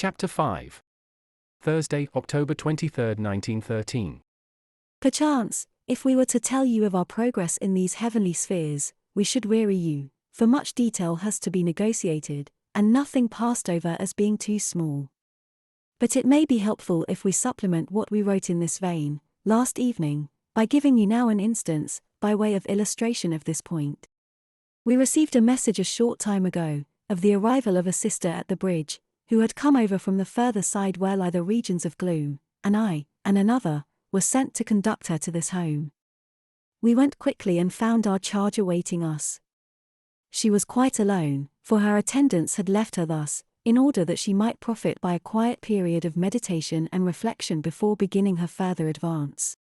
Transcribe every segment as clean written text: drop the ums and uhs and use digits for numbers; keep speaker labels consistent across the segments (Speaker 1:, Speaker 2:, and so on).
Speaker 1: Chapter 5. Thursday, October 23, 1913.
Speaker 2: Perchance, if we were to tell you of our progress in these heavenly spheres, we should weary you, for much detail has to be negotiated, and nothing passed over as being too small. But it may be helpful if we supplement what we wrote in this vein, last evening, by giving you now an instance, by way of illustration of this point. We received a message a short time ago, of the arrival of a sister at the bridge, who had come over from the further side where lie the regions of gloom, and I, and another, were sent to conduct her to this home. We went quickly and found our charge awaiting us. She was quite alone, for her attendants had left her thus, in order that she might profit by a quiet period of meditation and reflection before beginning her further advance.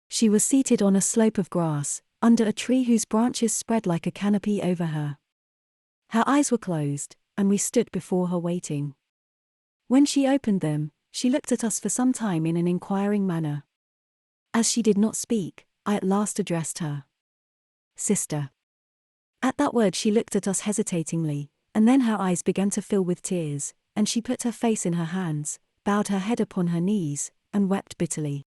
Speaker 2: She was seated on a slope of grass, under a tree whose branches spread like a canopy over her. Her eyes were closed, and we stood before her waiting. When she opened them, she looked at us for some time in an inquiring manner. As she did not speak, I at last addressed her. "Sister." At that word she looked at us hesitatingly, and then her eyes began to fill with tears, and she put her face in her hands, bowed her head upon her knees, and wept bitterly.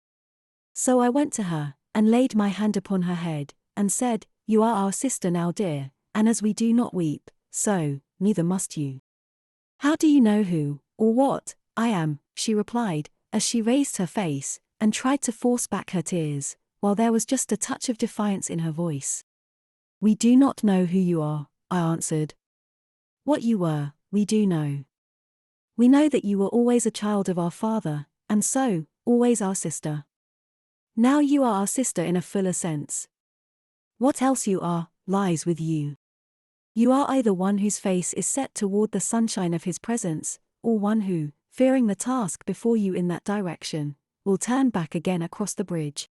Speaker 2: So I went to her, and laid my hand upon her head, and said, "You are our sister now, dear, and as we do not weep, so, neither must you." "How do you know who, or what, I am?" she replied, as she raised her face, and tried to force back her tears, while there was just a touch of defiance in her voice. "We do not know who you are," I answered. "What you were, we do know. We know that you were always a child of our Father, and so, always our sister. Now you are our sister in a fuller sense. What else you are, lies with you. You are either one whose face is set toward the sunshine of his presence, or one who, fearing the task before you in that direction, will turn back again across the bridge."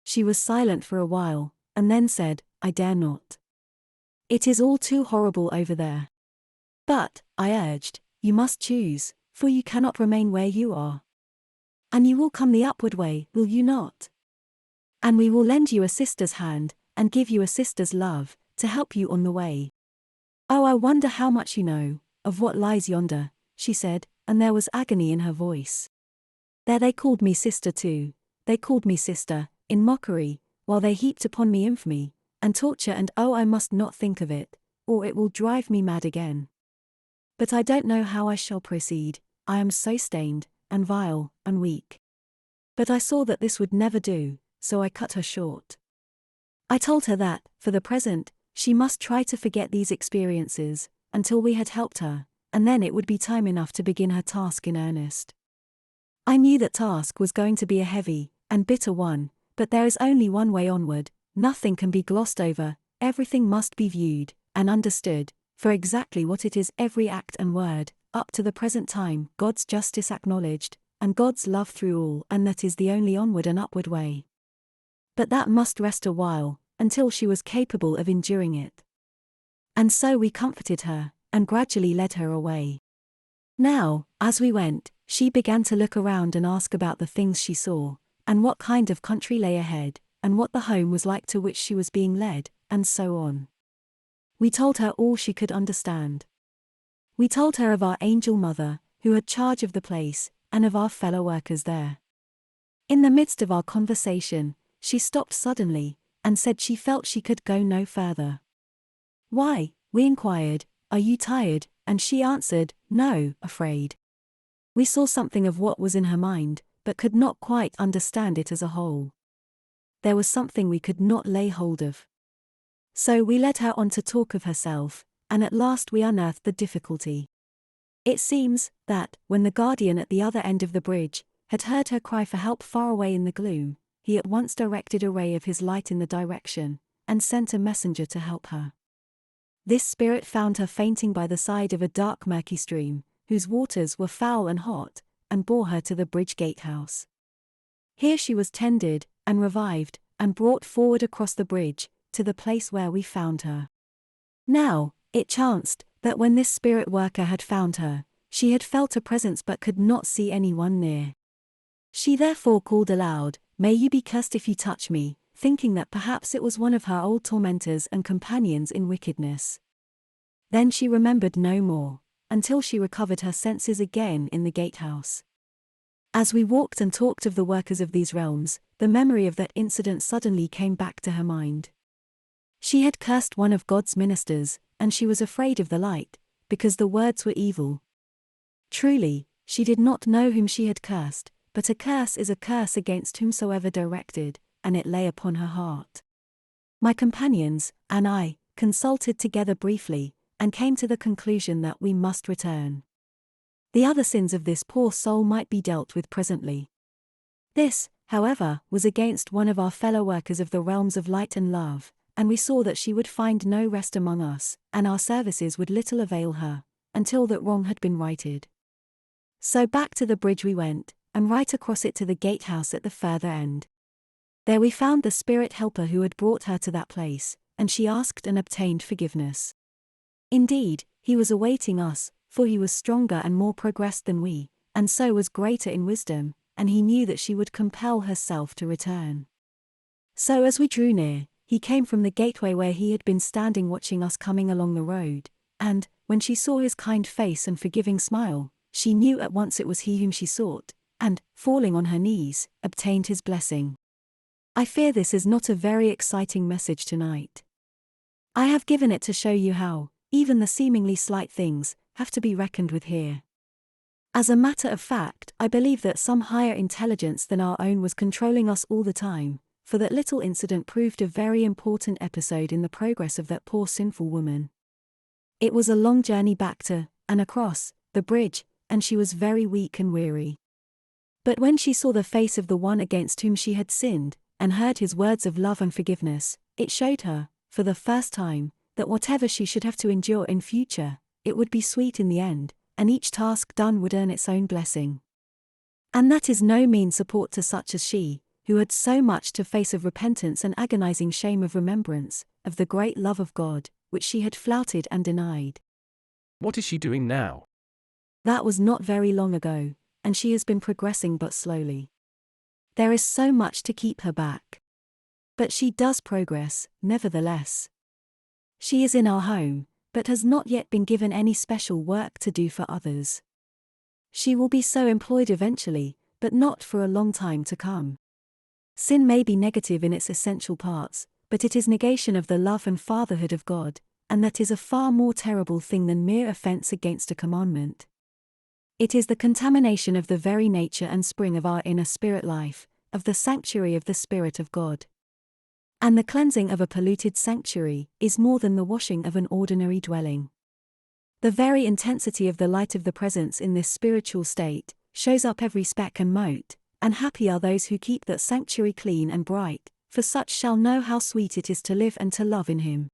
Speaker 2: She was silent for a while, and then said, "I dare not. It is all too horrible over there." "But," I urged, "you must choose, for you cannot remain where you are. And you will come the upward way, will you not? And we will lend you a sister's hand, and give you a sister's love, to help you on the way. Oh, I wonder how much you know, of what lies yonder," she said, and there was agony in her voice. There they called me sister too, they called me sister, in mockery, while they heaped upon me infamy, and torture, and oh, I must not think of it, or it will drive me mad again. But I don't know how I shall proceed, I am so stained, and vile, and weak. But I saw that this would never do, so I cut her short. I told her that, for the present, she must try to forget these experiences, until we had helped her, and then it would be time enough to begin her task in earnest. I knew that task was going to be a heavy, and bitter one, but there is only one way onward, nothing can be glossed over, everything must be viewed, and understood, for exactly what it is, every act and word, up to the present time, God's justice acknowledged, and God's love through all, and that is the only onward and upward way. But that must rest a while, until she was capable of enduring it. And so we comforted her, and gradually led her away. Now, as we went, she began to look around and ask about the things she saw, and what kind of country lay ahead, and what the home was like to which she was being led, and so on. We told her all she could understand. We told her of our angel mother, who had charge of the place, and of our fellow workers there. In the midst of our conversation, she stopped suddenly, and said she felt she could go no further. "Why?" we inquired. "Are you tired?" And she answered, "No, afraid." We saw something of what was in her mind, but could not quite understand it as a whole. There was something we could not lay hold of. So we led her on to talk of herself, and at last we unearthed the difficulty. It seems that, when the guardian at the other end of the bridge had heard her cry for help far away in the gloom, he at once directed a ray of his light in the direction, and sent a messenger to help her. This spirit found her fainting by the side of a dark murky stream, whose waters were foul and hot, and bore her to the bridge gatehouse. Here she was tended, and revived, and brought forward across the bridge, to the place where we found her. Now, it chanced, that when this spirit worker had found her, she had felt a presence but could not see anyone near. She therefore called aloud, "May you be cursed if you touch me," thinking that perhaps it was one of her old tormentors and companions in wickedness. Then she remembered no more, until she recovered her senses again in the gatehouse. As we walked and talked of the workers of these realms, the memory of that incident suddenly came back to her mind. She had cursed one of God's ministers, and she was afraid of the light, because the words were evil. Truly, she did not know whom she had cursed, but a curse is a curse against whomsoever directed, and it lay upon her heart. My companions, and I, consulted together briefly, and came to the conclusion that we must return. The other sins of this poor soul might be dealt with presently. This, however, was against one of our fellow workers of the realms of light and love, and we saw that she would find no rest among us, and our services would little avail her, until that wrong had been righted. So back to the bridge we went, and right across it to the gatehouse at the further end. There we found the spirit helper who had brought her to that place, and she asked and obtained forgiveness. Indeed, he was awaiting us, for he was stronger and more progressed than we, and so was greater in wisdom, and he knew that she would compel herself to return. So as we drew near, he came from the gateway where he had been standing watching us coming along the road, and, when she saw his kind face and forgiving smile, she knew at once it was he whom she sought, and, falling on her knees, obtained his blessing. I fear this is not a very exciting message tonight. I have given it to show you how, even the seemingly slight things, have to be reckoned with here. As a matter of fact, I believe that some higher intelligence than our own was controlling us all the time, for that little incident proved a very important episode in the progress of that poor sinful woman. It was a long journey back to, and across, the bridge, and she was very weak and weary. But when she saw the face of the one against whom she had sinned, and heard his words of love and forgiveness, it showed her, for the first time, that whatever she should have to endure in future, it would be sweet in the end, and each task done would earn its own blessing. And that is no mean support to such as she, who had so much to face of repentance and agonizing shame of remembrance, of the great love of God, which she had flouted and denied.
Speaker 1: What is she doing now?
Speaker 2: That was not very long ago, and she has been progressing but slowly. There is so much to keep her back. But she does progress, nevertheless. She is in our home, but has not yet been given any special work to do for others. She will be so employed eventually, but not for a long time to come. Sin may be negative in its essential parts, but it is negation of the love and fatherhood of God, and that is a far more terrible thing than mere offense against a commandment. It is the contamination of the very nature and spring of our inner spirit life, of the sanctuary of the Spirit of God. And the cleansing of a polluted sanctuary is more than the washing of an ordinary dwelling. The very intensity of the light of the presence in this spiritual state shows up every speck and mote, and happy are those who keep that sanctuary clean and bright, for such shall know how sweet it is to live and to love in Him.